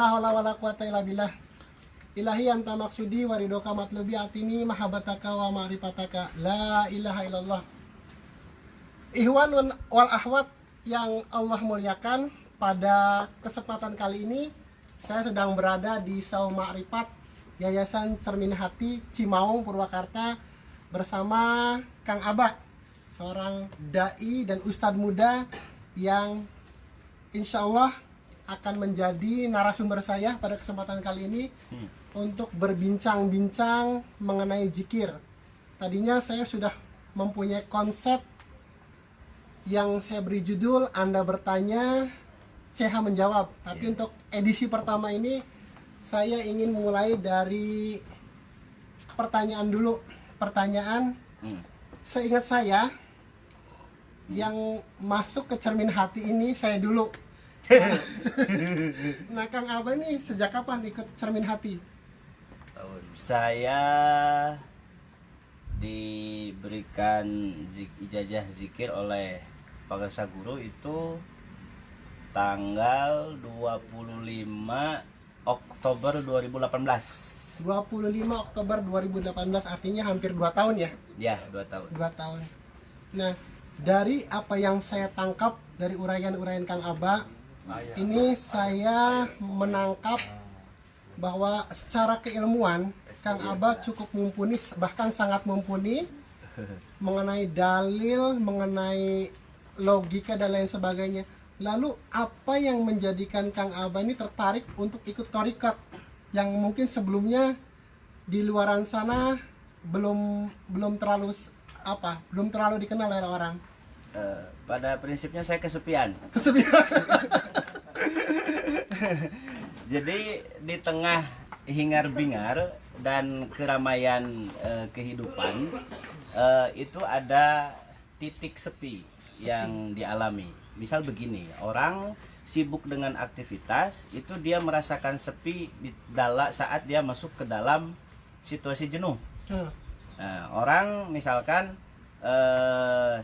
la haula wala quwata illa billah. Ilahi anta maksudi waridoka matlubi atini mahabbataka wa ma'rifataka la ilaha illallah. Ikhwan wal akhwat yang Allah muliakan, pada kesempatan kali ini saya sedang berada di Saum Ma'rifat Yayasan Cermin Hati Cimaung Purwakarta bersama Kang Abah, seorang dai dan ustadz muda yang insya Allah akan menjadi narasumber saya pada kesempatan kali ini untuk berbincang-bincang mengenai zikir. Tadinya saya sudah mempunyai konsep yang saya beri judul Anda Bertanya, CH Menjawab. Tapi untuk edisi pertama ini saya ingin mulai dari pertanyaan dulu. Pertanyaan, seingat saya yang masuk ke Cermin Hati ini saya dulu. Nah, Kang Abah nih sejak kapan ikut Cermin Hati? Saya diberikan ijazah zikir oleh Pak Gasa Guru itu tanggal 25 Oktober 2018. 25 Oktober 2018, artinya hampir 2 tahun ya? Ya, 2 tahun. 2 tahun. Nah, dari apa yang saya tangkap dari uraian-uraian Kang Abah, ini saya menangkap bahwa secara keilmuan Kang Abah cukup mumpuni, bahkan sangat mumpuni mengenai dalil, mengenai logika dan lain sebagainya. Lalu apa yang menjadikan Kang Abah ini tertarik untuk ikut thariqat yang mungkin sebelumnya di luaran sana belum terlalu dikenal oleh orang? Pada prinsipnya saya kesepian. Jadi di tengah hingar-bingar dan keramaian kehidupan itu ada titik sepi yang dialami. Misal begini, orang sibuk dengan aktivitas itu dia merasakan sepi saat dia masuk ke dalam situasi jenuh. Nah, orang misalkan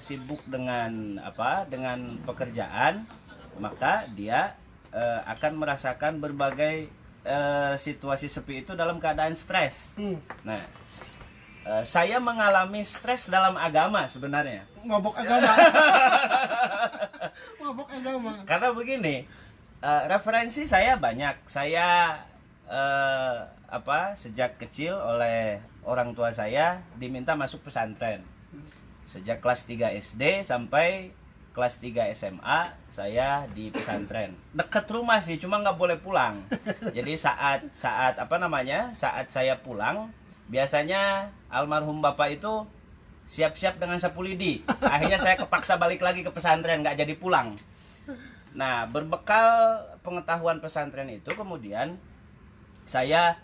sibuk dengan pekerjaan, maka dia akan merasakan berbagai situasi sepi itu dalam keadaan stres. Nah, saya mengalami stres dalam agama sebenarnya. Mabok agama. Mabok agama. Karena begini, referensi saya banyak. Saya sejak kecil oleh orang tua saya diminta masuk pesantren. Sejak kelas 3 SD sampai kelas 3 SMA saya di pesantren. Dekat rumah sih, cuma nggak boleh pulang. Jadi saat saya pulang, biasanya almarhum bapak itu siap-siap dengan sapu lidi. Akhirnya saya kepaksa balik lagi ke pesantren, nggak jadi pulang. Nah, berbekal pengetahuan pesantren itu kemudian saya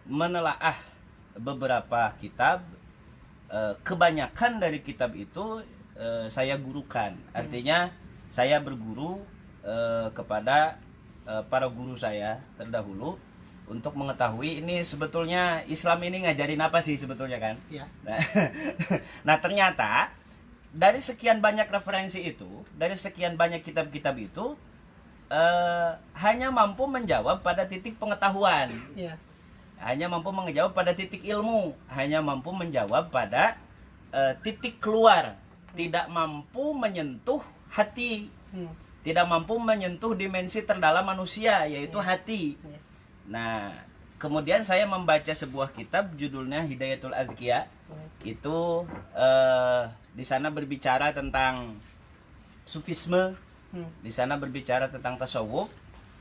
menelaah beberapa kitab. Kebanyakan dari kitab itu saya gurukan. Artinya saya berguru kepada para guru saya terdahulu untuk mengetahui ini sebetulnya Islam ini ngajarin apa sih sebetulnya kan? Ya. Nah, ternyata dari sekian banyak referensi itu, dari sekian banyak kitab-kitab itu hanya mampu menjawab pada titik pengetahuan. Ya. Hanya mampu menjawab pada titik ilmu, hanya mampu menjawab pada titik keluar, tidak mampu menyentuh hati, tidak mampu menyentuh dimensi terdalam manusia, yaitu hati. Nah, kemudian saya membaca sebuah kitab judulnya Hidayatul Adqiya. Itu di sana berbicara tentang sufisme, di sana berbicara tentang tasawuf,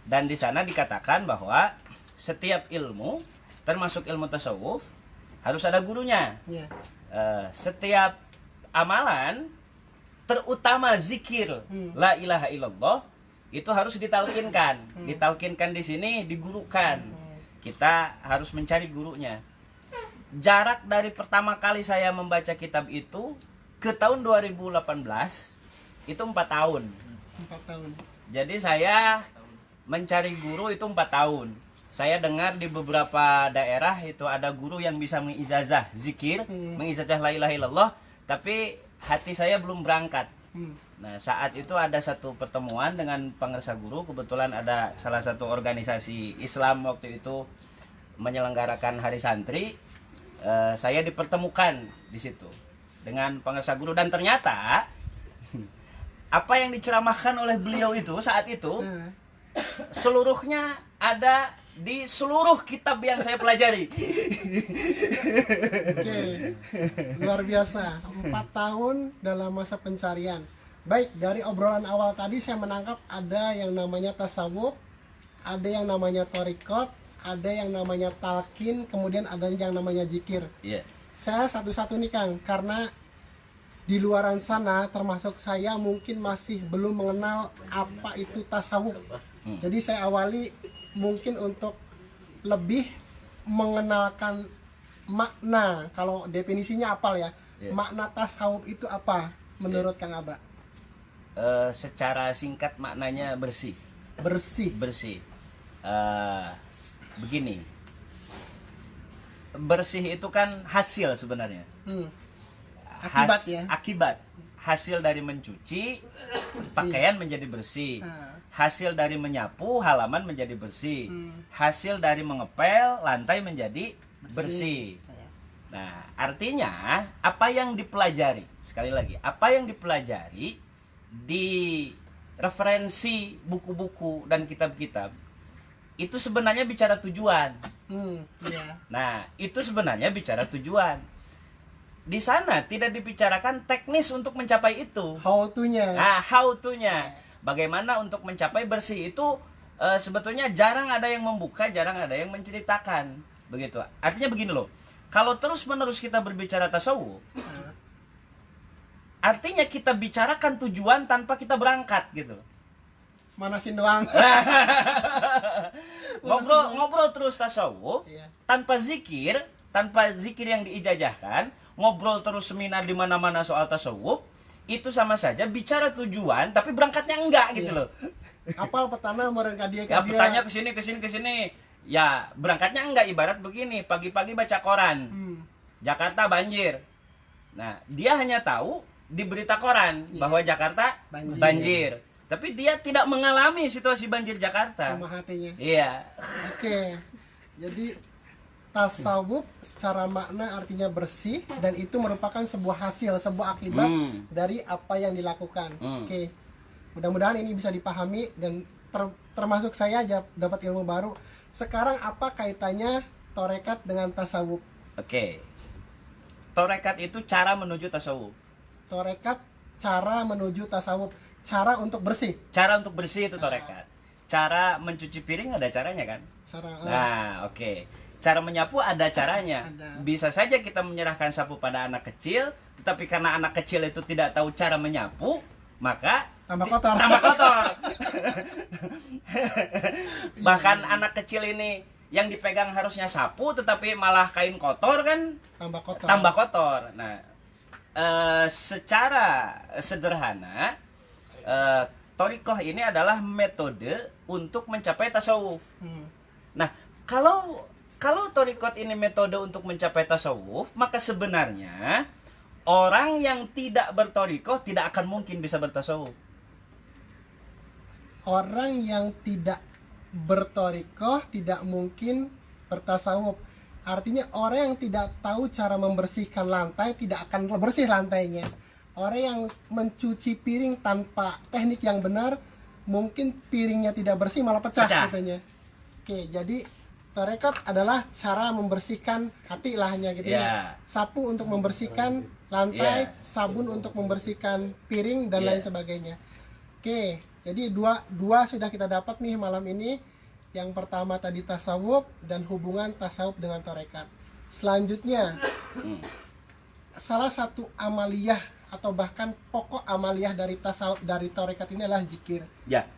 dan di sana dikatakan bahwa setiap ilmu, termasuk ilmu tasawuf, harus ada gurunya. Setiap amalan, terutama zikir la ilaha illallah, itu harus ditalkinkan. Ditalkinkan di sini digurukan. Kita harus mencari gurunya. Jarak dari pertama kali saya membaca kitab itu ke tahun 2018 itu 4 tahun. 4 tahun. Jadi saya mencari guru itu 4 tahun. Saya dengar di beberapa daerah itu ada guru yang bisa mengijazah zikir, mengijazah la ilaha illallah, tapi hati saya belum berangkat. Nah, saat itu ada satu pertemuan dengan pengersa guru, kebetulan ada salah satu organisasi Islam waktu itu menyelenggarakan Hari Santri. Saya dipertemukan di situ dengan pengersa guru, dan ternyata apa yang diceramahkan oleh beliau itu saat itu seluruhnya ada di seluruh kitab yang saya pelajari. Oke, luar biasa. 4 tahun dalam masa pencarian. Baik, dari obrolan awal tadi saya menangkap ada yang namanya tasawuf, ada yang namanya torikot, ada yang namanya talqin, kemudian ada yang namanya zikir. Iya. Saya satu-satu nih Kang, karena di luaran sana termasuk saya mungkin masih belum mengenal apa itu tasawuf. Jadi saya awali mungkin untuk lebih mengenalkan makna, kalau definisinya apal ya. Iya. Makna tasawuf itu apa menurut Kang Aba? Secara singkat maknanya bersih. Bersih. Bersih. Begini. Bersih itu kan hasil sebenarnya. Akibat ya. Akibat. Hasil dari mencuci, pakaian menjadi bersih. Hasil dari menyapu, halaman menjadi bersih. Hasil dari mengepel, lantai menjadi bersih. Nah, artinya apa yang dipelajari, sekali lagi, apa yang dipelajari di referensi buku-buku dan kitab-kitab itu sebenarnya bicara tujuan. Iya. Nah, itu sebenarnya bicara tujuan. Di sana tidak dibicarakan teknis untuk mencapai itu. How to-nya. Nah, how to-nya. Bagaimana untuk mencapai bersih itu sebetulnya jarang ada yang membuka, jarang ada yang menceritakan. Begitu. Artinya begini loh. Kalau terus-menerus kita berbicara tasawuf, artinya kita bicarakan tujuan tanpa kita berangkat gitu. Manasin doang. Ngobrol terus tasawuf, Iya. tanpa zikir yang diijajahkan, ngobrol terus seminar di mana-mana soal tasawuf, itu sama saja bicara tujuan tapi berangkatnya enggak gitu Iya. loh. Apal petana meureun ka dieu Ya petanya ke sini. Ya, berangkatnya enggak, ibarat begini, pagi-pagi baca koran. Jakarta banjir. Nah, dia hanya tahu di berita koran bahwa Jakarta banjir. Tapi dia tidak mengalami situasi banjir Jakarta. Sama hatinya. Iya. Oke. Jadi tasawuf secara makna artinya bersih, dan itu merupakan sebuah hasil, sebuah akibat dari apa yang dilakukan. Oke. Mudah-mudahan ini bisa dipahami dan termasuk saya dapat ilmu baru. Sekarang apa kaitannya torekat dengan tasawuf? Oke. Torekat itu cara menuju tasawuf. Torekat cara menuju tasawuf, cara untuk bersih. Cara untuk bersih itu torekat. Cara mencuci piring ada caranya kan? Nah, oke. Cara menyapu ada caranya. Bisa saja kita menyerahkan sapu pada anak kecil, tetapi karena anak kecil itu tidak tahu cara menyapu, maka tambah kotor. Bahkan anak kecil ini yang dipegang harusnya sapu, tetapi malah kain kotor kan? Tambah kotor. Nah, secara sederhana, thoriqoh ini adalah metode untuk mencapai tasawuf. Nah, kalau thoriqoh ini metode untuk mencapai tasawuf, maka sebenarnya orang yang tidak berthoriqoh tidak akan mungkin bisa bertasawuf. Orang yang tidak berthoriqoh tidak mungkin bertasawuf. Artinya orang yang tidak tahu cara membersihkan lantai tidak akan bersih lantainya. Orang yang mencuci piring tanpa teknik yang benar, mungkin piringnya tidak bersih malah pecah. Katanya. Oke, jadi thoriqoh adalah cara membersihkan hati lah hanya gitu ya. Sapu untuk membersihkan lantai, sabun untuk membersihkan piring dan lain sebagainya. Oke, jadi dua sudah kita dapat nih malam ini. Yang pertama tadi tasawuf dan hubungan tasawuf dengan thoriqoh. Selanjutnya, salah satu amaliyah atau bahkan pokok amaliyah dari tasawuf, dari thoriqoh ini adalah zikir. Ya.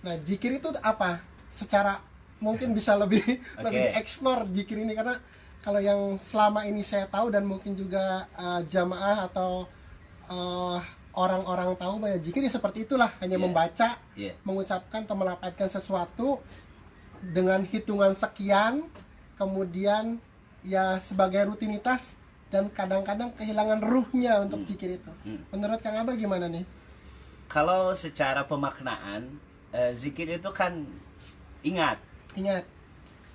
Nah, zikir itu apa? Secara mungkin bisa lebih dieksplor zikir ini, karena kalau yang selama ini saya tahu dan mungkin juga jamaah atau orang-orang tahu bahwa zikir ya seperti itulah, hanya membaca, mengucapkan atau melafazkan sesuatu dengan hitungan sekian, kemudian ya sebagai rutinitas, dan kadang-kadang kehilangan ruhnya untuk zikir itu. Menurut Kang Aba gimana nih? kalau secara pemaknaan zikir itu kan ingat. Ingat.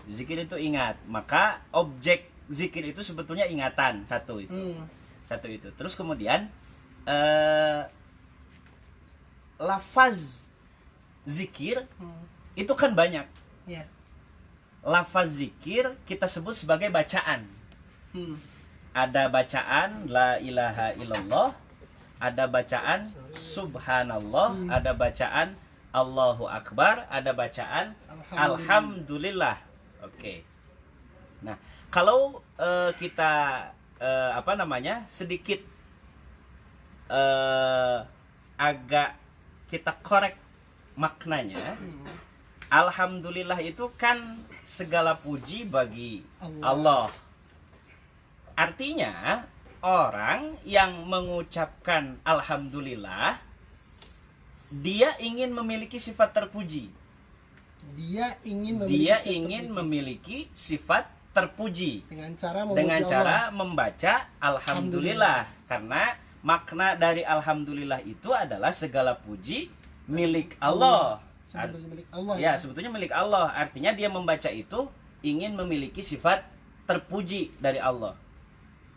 Zikir itu ingat. Maka objek zikir itu sebetulnya ingatan, satu itu. Satu itu. Terus kemudian lafaz zikir itu kan banyak. Ya. Lafaz zikir kita sebut sebagai bacaan. Ada bacaan la ilaha illallah, ada bacaan subhanallah, ada bacaan Allahu akbar, ada bacaan alhamdulillah. Oke. Nah, kalau kita sedikit agak kita korek maknanya, alhamdulillah itu kan segala puji bagi Allah. Artinya orang yang mengucapkan alhamdulillah dia ingin memiliki sifat terpuji. Dia ingin memiliki sifat terpuji dengan cara membaca alhamdulillah. Karena makna dari alhamdulillah itu adalah segala puji milik Allah. Sebetulnya milik Allah. Ya, sebetulnya milik Allah. Artinya dia membaca itu ingin memiliki sifat terpuji dari Allah.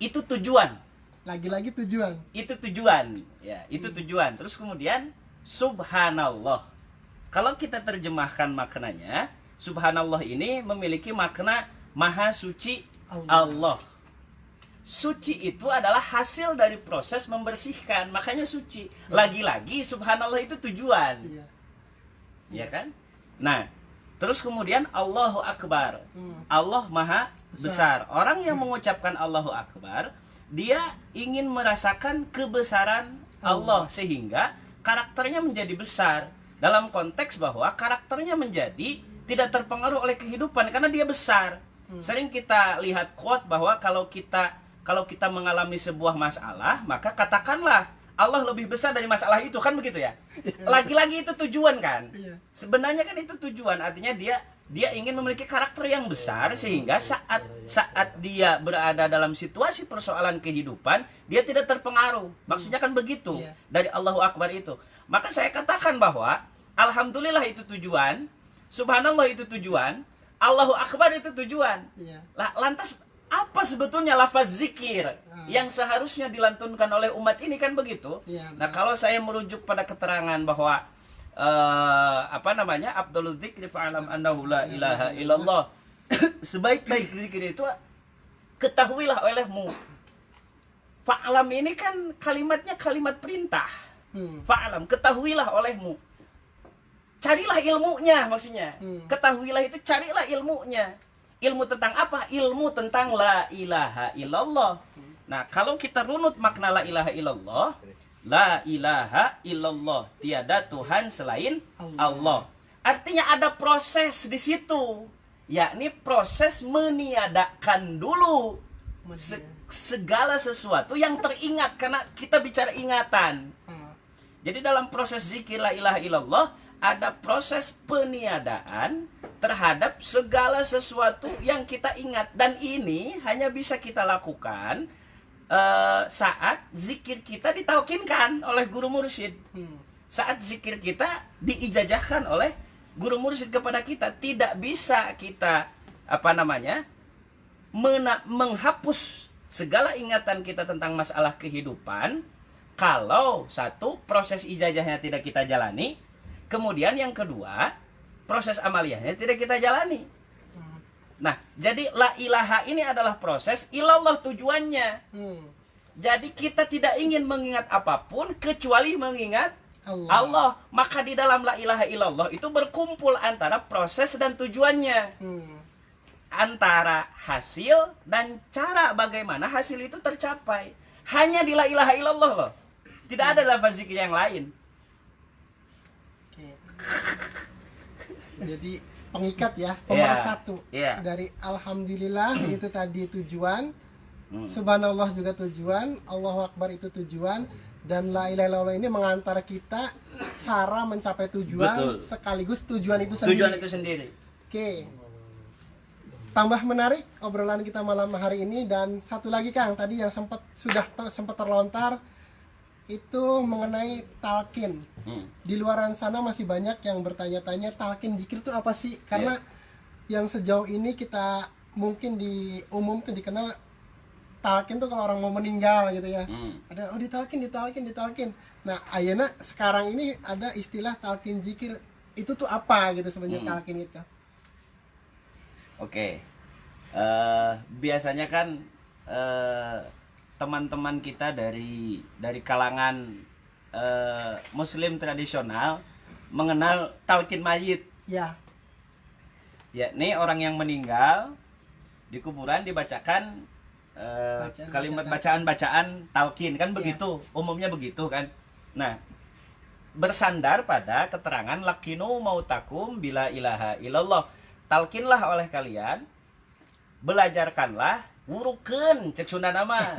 Itu tujuan. Lagi-lagi tujuan. Itu tujuan. Ya, itu tujuan. Terus kemudian subhanallah. Kalau kita terjemahkan maknanya, subhanallah ini memiliki makna maha suci Allah. Suci itu adalah hasil dari proses membersihkan, makanya suci. Lagi-lagi subhanallah itu tujuan. Iya. Ya kan? Nah, terus kemudian Allahu akbar. Allah maha besar. Orang yang mengucapkan Allahu akbar, dia ingin merasakan kebesaran Allah sehingga karakternya menjadi besar. Dalam konteks bahwa karakternya menjadi tidak terpengaruh oleh kehidupan karena dia besar. Sering kita lihat quote bahwa kalau kita mengalami sebuah masalah, maka katakanlah Allah lebih besar dari masalah itu, kan begitu ya? Lagi-lagi itu tujuan kan? Sebenarnya kan itu tujuan, artinya dia ingin memiliki karakter yang besar sehingga saat dia berada dalam situasi persoalan kehidupan, dia tidak terpengaruh. Maksudnya kan begitu dari Allahu Akbar itu. Maka saya katakan bahwa alhamdulillah itu tujuan, subhanallah itu tujuan, Allahu Akbar itu tujuan. Lantas apa sebetulnya lafaz zikir yang seharusnya dilantunkan oleh umat ini, kan begitu? Nah, kalau saya merujuk pada keterangan bahwa Abdul dzikri fa'alam annahu la ilaha illallah. Sebaik-baik zikir itu ketahuilah olehmu. Fa'alam ini kan kalimatnya kalimat perintah. Fa'alam, ketahuilah olehmu. Carilah ilmunya maksudnya. Ketahuilah itu carilah ilmunya. Ilmu tentang apa? Ilmu tentang la ilaha illallah. Nah, kalau kita runut makna la ilaha illallah, la ilaha illallah, tiada Tuhan selain Allah. Artinya ada proses di situ, yakni proses meniadakan dulu segala sesuatu yang teringat, karena kita bicara ingatan. Jadi dalam proses zikir la ilaha illallah ada proses peniadaan terhadap segala sesuatu yang kita ingat, dan ini hanya bisa kita lakukan saat zikir kita ditalkinkan oleh guru mursyid. Saat zikir kita diijazahkan oleh guru mursyid kepada kita. Tidak bisa kita menghapus segala ingatan kita tentang masalah kehidupan kalau satu, proses ijazahnya tidak kita jalani, kemudian yang kedua, proses amaliyahnya tidak kita jalani. Nah, jadi la ilaha ini adalah proses, ilallah tujuannya. Jadi kita tidak ingin mengingat apapun kecuali mengingat Allah. Maka di dalam la ilaha illallah itu berkumpul antara proses dan tujuannya. Antara hasil dan cara bagaimana hasil itu tercapai. Hanya di la ilaha illallah loh. Tidak ada lafaz zikir yang lain. Jadi pengikat ya, pemersatu dari alhamdulillah itu tadi tujuan, subhanallah juga tujuan, Allahu Akbar itu tujuan, dan la ilaha illallah ini mengantar kita cara mencapai tujuan. Betul. Sekaligus tujuan itu sendiri. Tujuan itu sendiri. Oke. Tambah menarik obrolan kita malam hari ini. Dan satu lagi Kang, tadi yang sempat terlontar, itu mengenai talqin. Di luaran sana masih banyak yang bertanya-tanya talqin zikir itu apa sih? Karena yang sejauh ini kita mungkin di umum tuh dikenal talqin tuh kalau orang mau meninggal gitu ya. Ada ditalqin. Nah, ayeuna sekarang ini ada istilah talqin zikir. Itu tuh apa gitu sebenarnya talqin itu? Oke. Biasanya kan teman-teman kita dari kalangan muslim tradisional mengenal talqin mayit. Ya. Yakni orang yang meninggal di kuburan dibacakan kalimat bacaan-bacaan talqin kan begitu, umumnya begitu kan. Nah, bersandar pada keterangan lakinu mautakum bila ilaha illallah. Talqinlah oleh kalian, belajarkanlah, wurukeun cek Sunda nama.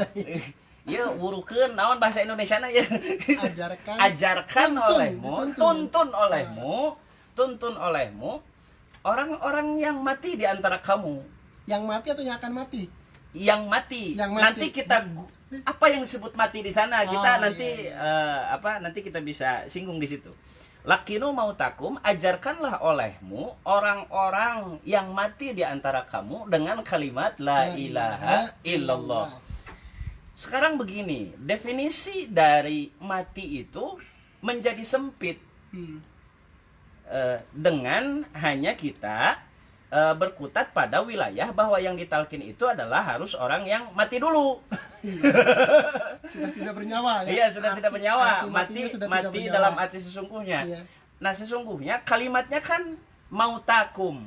Ya, wurukeun naon bahasa Indonesia na ya. Ajarkan olehmu, tuntun olehmu orang-orang yang mati di antara kamu. Yang mati atau yang akan mati? Yang mati. Nanti kita apa yang disebut mati di sana kita nanti nanti kita bisa singgung di situ. Lakinu mautakum, ajarkanlah olehmu orang-orang yang mati di antara kamu dengan kalimat la ilaha illallah. Sekarang begini, definisi dari mati itu menjadi sempit dengan hanya kita berkutat pada wilayah bahwa yang ditalkin itu adalah harus orang yang mati dulu. Sudah tidak bernyawa ya? Iya, sudah tidak bernyawa. Mati dalam arti sesungguhnya. Iya. Nah, sesungguhnya kalimatnya kan mautakum.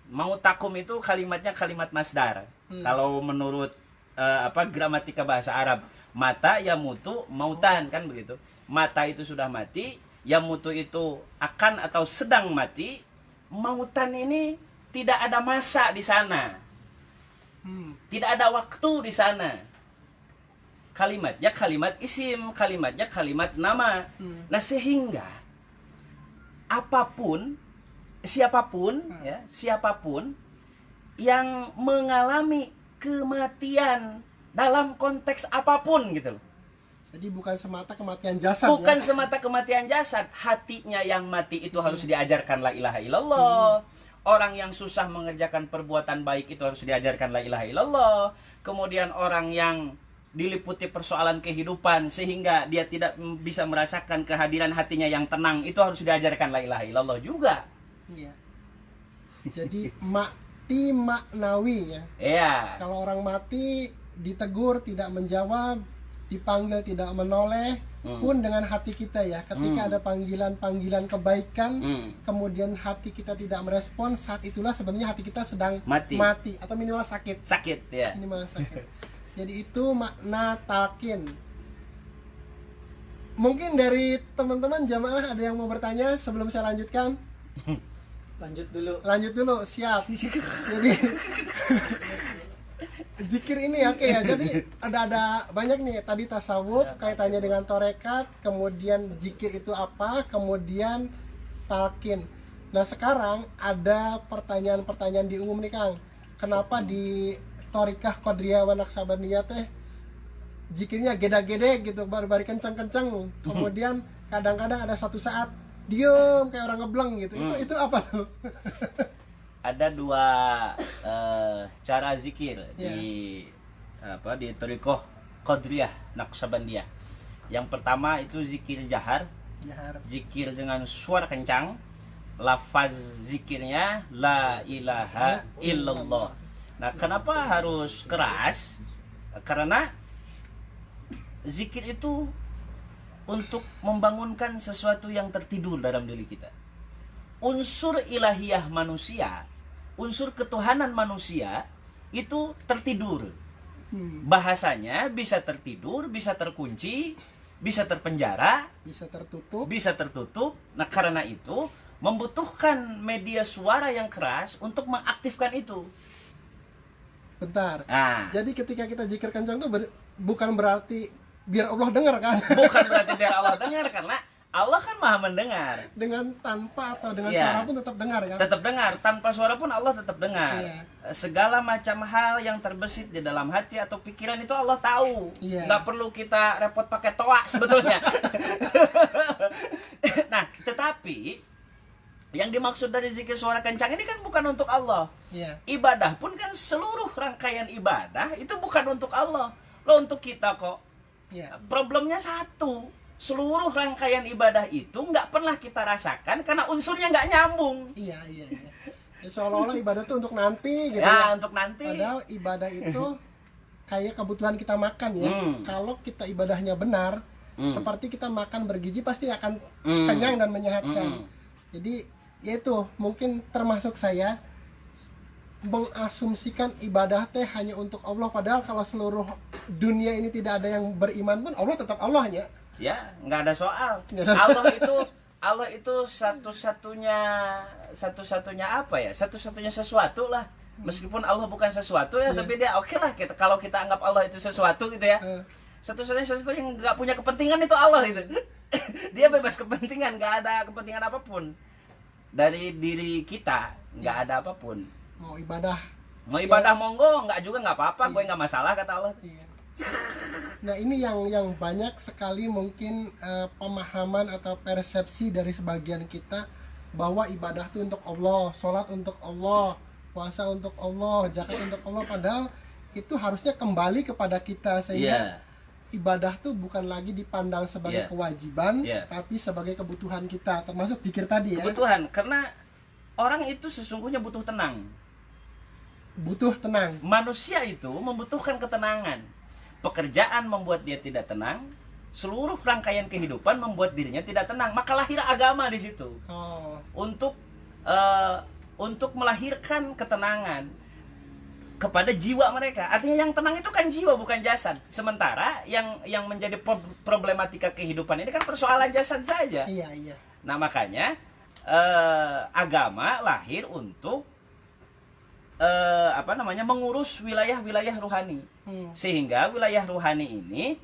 Mautakum itu kalimatnya kalimat masdar. Kalau menurut gramatika bahasa Arab, mata yamutu mautan kan begitu. Mata itu sudah mati, yamutu itu akan atau sedang mati. Mautan ini tidak ada masa di sana. Tidak ada waktu di sana. Kalimatnya kalimat isim, kalimatnya kalimat nama. Nah, sehingga apapun, siapapun yang mengalami kematian dalam konteks apapun gitu loh. Jadi bukan semata kematian jasad. Bukan semata kematian jasad, hatinya yang mati itu harus diajarkan la ilaha illallah. Orang yang susah mengerjakan perbuatan baik itu harus diajarkan la ilaha illallah. Kemudian orang yang diliputi persoalan kehidupan sehingga dia tidak bisa merasakan kehadiran hatinya yang tenang, itu harus diajarkan la ilaha illallah juga. Iya. Jadi mati maknawi ya. Iya. Kalau orang mati ditegur tidak menjawab, dipanggil tidak menoleh, pun dengan hati kita ya. Ketika ada panggilan-panggilan kebaikan, kemudian hati kita tidak merespon, saat itulah sebenarnya hati kita sedang mati atau minimal sakit. Sakit ya. Minimal sakit. Jadi itu makna talqin. Mungkin dari teman-teman jamaah ada yang mau bertanya sebelum saya lanjutkan? Lanjut dulu, siap. Jadi zikir ini oke ya. Jadi ada banyak nih. Tadi tasawuf kaitannya dengan torekat, kemudian zikir itu apa, kemudian talqin. Nah, sekarang ada pertanyaan-pertanyaan di umum nih, Kang. Kenapa di Torikah Qadriyah wa Naqsabandiyah teh zikirnya gede-gede gitu, baru kencang-kencang. Kemudian kadang-kadang ada satu saat diem kayak orang ngebleng gitu. Itu apa tuh? Ada dua cara zikir di Torikoh Qadriyah Naqsabandiyah. Yang pertama itu zikir jahar. Zikir dengan suara kencang. Lafaz zikirnya la ilaha illallah. Nah, kenapa harus keras? Karena zikir itu untuk membangunkan sesuatu yang tertidur dalam diri kita. Unsur ilahiyah manusia, unsur ketuhanan manusia itu tertidur. Bahasanya bisa tertidur, bisa terkunci, bisa terpenjara, bisa tertutup. Nah, karena itu membutuhkan media suara yang keras untuk mengaktifkan itu. Bentar. Jadi ketika kita zikir kencang itu bukan berarti biar Allah dengar kan? Bukan berarti biar Allah dengar, karena Allah kan maha mendengar. Dengan tanpa atau dengan Iya. suara pun tetap dengar kan? Tetap dengar, tanpa suara pun Allah tetap dengar. Iya. Segala macam hal yang terbesit di dalam hati atau pikiran itu Allah tahu. Iya. Nggak perlu kita repot pakai toa sebetulnya. Nah, tetapi yang dimaksud dari zikir suara kencang ini kan bukan untuk Allah. Iya. Ibadah pun kan seluruh rangkaian ibadah itu bukan untuk Allah. Loh, untuk kita kok. Iya. Problemnya satu. Seluruh rangkaian ibadah itu nggak pernah kita rasakan karena unsurnya nggak nyambung. Iya. Ya, seolah-olah ibadah itu untuk nanti gitu Ya, ya. untuk nanti. Padahal ibadah itu kayak kebutuhan kita makan ya. Kalau kita ibadahnya benar, seperti kita makan bergizi pasti akan kenyang dan menyehatkan. Jadi yaitu mungkin termasuk saya mengasumsikan ibadah teh hanya untuk Allah, padahal kalau seluruh dunia ini tidak ada yang beriman pun Allah tetap Allahnya. Ya, nggak ada soal. Nggak ada. Allah itu satu-satunya apa ya? Satu-satunya sesuatu lah. Meskipun Allah bukan sesuatu ya, Iya. tapi dia oke lah kita kalau kita anggap Allah itu sesuatu gitu ya. Satu-satunya sesuatu yang nggak punya kepentingan itu Allah itu. Dia bebas kepentingan, nggak ada kepentingan apapun dari diri kita, nggak ada apapun. Mau ibadah. Mau ibadah monggo, nggak juga nggak apa-apa, gue nggak masalah kata Allah. Iya. Nah ini yang banyak sekali mungkin pemahaman atau persepsi dari sebagian kita bahwa ibadah itu untuk Allah, sholat untuk Allah, puasa untuk Allah, zakat untuk Allah, padahal itu harusnya kembali kepada kita sehingga ibadah tuh bukan lagi dipandang sebagai kewajiban, tapi sebagai kebutuhan kita, termasuk zikir tadi ya. Kebutuhan, karena orang itu sesungguhnya butuh tenang. Butuh tenang. Manusia itu membutuhkan ketenangan. Pekerjaan membuat dia tidak tenang, seluruh rangkaian kehidupan membuat dirinya tidak tenang. Maka lahir agama di situ. Untuk melahirkan ketenangan kepada jiwa mereka. Artinya yang tenang itu kan jiwa, bukan jasad. Sementara yang menjadi problematika kehidupan ini kan persoalan jasad saja. Iya. Nah, makanya agama lahir untuk mengurus wilayah-wilayah rohani. Sehingga wilayah rohani ini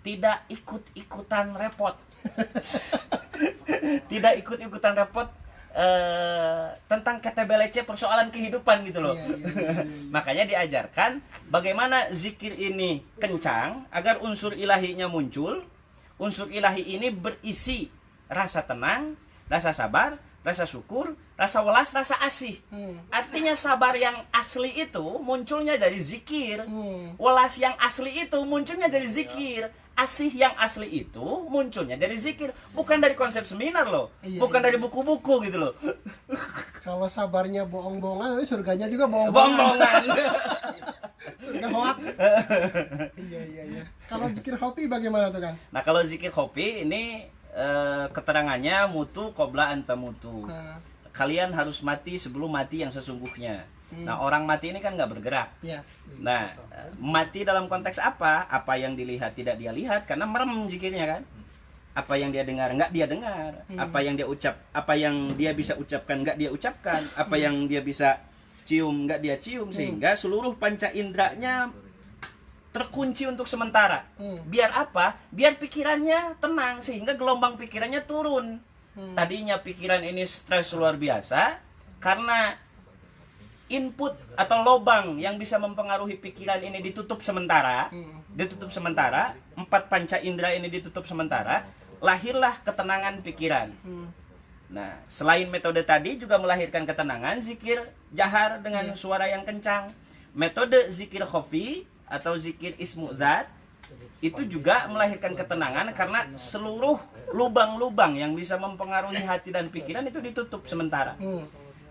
tidak ikut-ikutan repot. Tidak ikut-ikutan repot tentang KTBLC persoalan kehidupan gitu loh. Iya. Makanya diajarkan bagaimana zikir ini kencang agar unsur ilahinya muncul. Unsur ilahi ini berisi rasa tenang, rasa sabar, rasa syukur, rasa welas, rasa asih. Artinya sabar yang asli itu munculnya dari zikir. Welas yang asli itu munculnya dari zikir. Asih yang asli itu munculnya dari zikir. Bukan dari konsep seminar loh. Bukan dari buku-buku gitu loh. Kalau sabarnya bohong-bohongan, nanti surganya juga bohong-bohongan. Bohong-bohongan. Surga hoak. Iya. Kalau zikir hobi bagaimana tuh kan? Nah, kalau zikir kopi ini keterangannya mutu qabla anta mutu. Kalian harus mati sebelum mati yang sesungguhnya. Nah, orang mati ini kan nggak bergerak. Iya. Nah, mati dalam konteks apa? Apa yang dilihat tidak dia lihat karena merem zikirnya kan. Apa yang dia dengar nggak dia dengar. Apa yang dia bisa ucapkan nggak dia ucapkan. Apa yang dia bisa cium nggak dia cium, sehingga seluruh panca inderanya terkunci untuk sementara. Biar apa? Biar pikirannya tenang, sehingga gelombang pikirannya turun. Tadinya pikiran ini stres luar biasa karena input atau lobang yang bisa mempengaruhi pikiran ini ditutup sementara. Empat panca indera ini ditutup sementara, lahirlah ketenangan pikiran. Nah, selain metode tadi juga melahirkan ketenangan, zikir jahar dengan suara yang kencang. Metode zikir khafi atau zikir ismu dzat itu juga melahirkan ketenangan karena seluruh lubang-lubang yang bisa mempengaruhi hati dan pikiran itu ditutup sementara.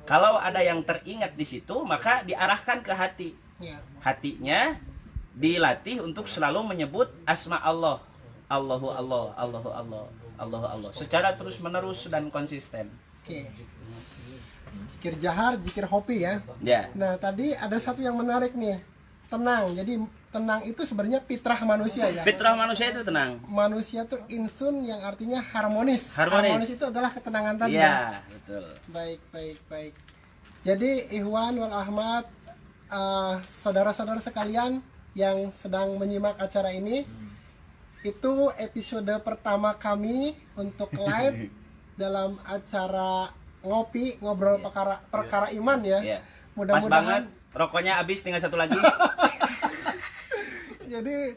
Kalau ada yang teringat di situ, maka diarahkan ke hati. Hatinya dilatih untuk selalu menyebut asma Allah. Allahu Allah, Allahu Allah, Allahu Allah. Secara terus menerus dan konsisten. Oke. Zikir jahar, zikir hobi ya. Nah, tadi ada satu yang menarik nih. Tenang. Jadi tenang itu sebenarnya fitrah manusia ya. Fitrah manusia itu tenang. Manusia tuh insun yang artinya harmonis. Harmonis itu adalah ketenangan tadi ya. Betul. Baik. Jadi Ikhwan wal Ahmad, saudara-saudara sekalian yang sedang menyimak acara ini, itu episode pertama kami untuk live dalam acara ngopi ngobrol perkara iman ya. Iya. Pas Mudah-mudahan banget rokoknya habis, tinggal satu lagi. jadi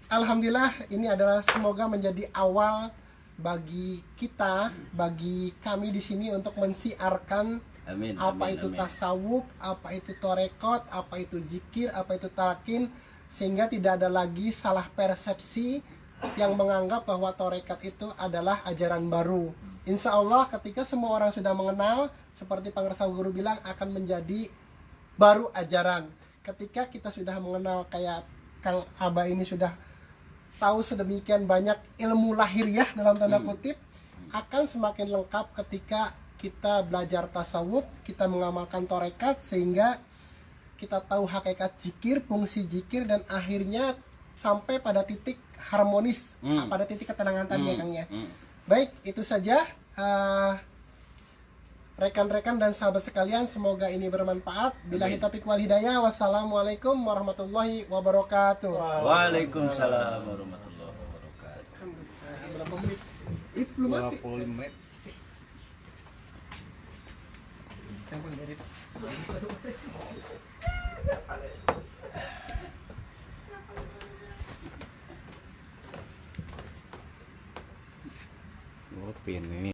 alhamdulillah ini adalah semoga menjadi awal bagi kita, bagi kami di sini untuk mensiarkan Amin. apa amin, itu amin. tasawuf, apa itu torekot, apa itu zikir, apa itu talqin, sehingga tidak ada lagi salah persepsi yang menganggap bahwa torekat itu adalah ajaran baru. Insya Allah ketika semua orang sudah mengenal, seperti Pangersa Guru bilang, akan menjadi baru ajaran. Ketika kita sudah mengenal kayak Kang Aba ini sudah tahu sedemikian banyak ilmu lahiriah dalam tanda kutip, akan semakin lengkap ketika kita belajar tasawuf, kita mengamalkan torekat, sehingga kita tahu hakikat zikir, fungsi zikir, dan akhirnya sampai pada titik harmonis, pada titik ketenangan tadi ya Kang ya. Baik, itu saja rekan-rekan dan sahabat sekalian, semoga ini bermanfaat. Billahi taufiq wal hidayah. Wassalamualaikum warahmatullahi wabarakatuh. Waalaikumsalam warahmatullahi wabarakatuh. Berapa menit? Itu belum mati. 25 menit. Yang edit. Oh, pin ini.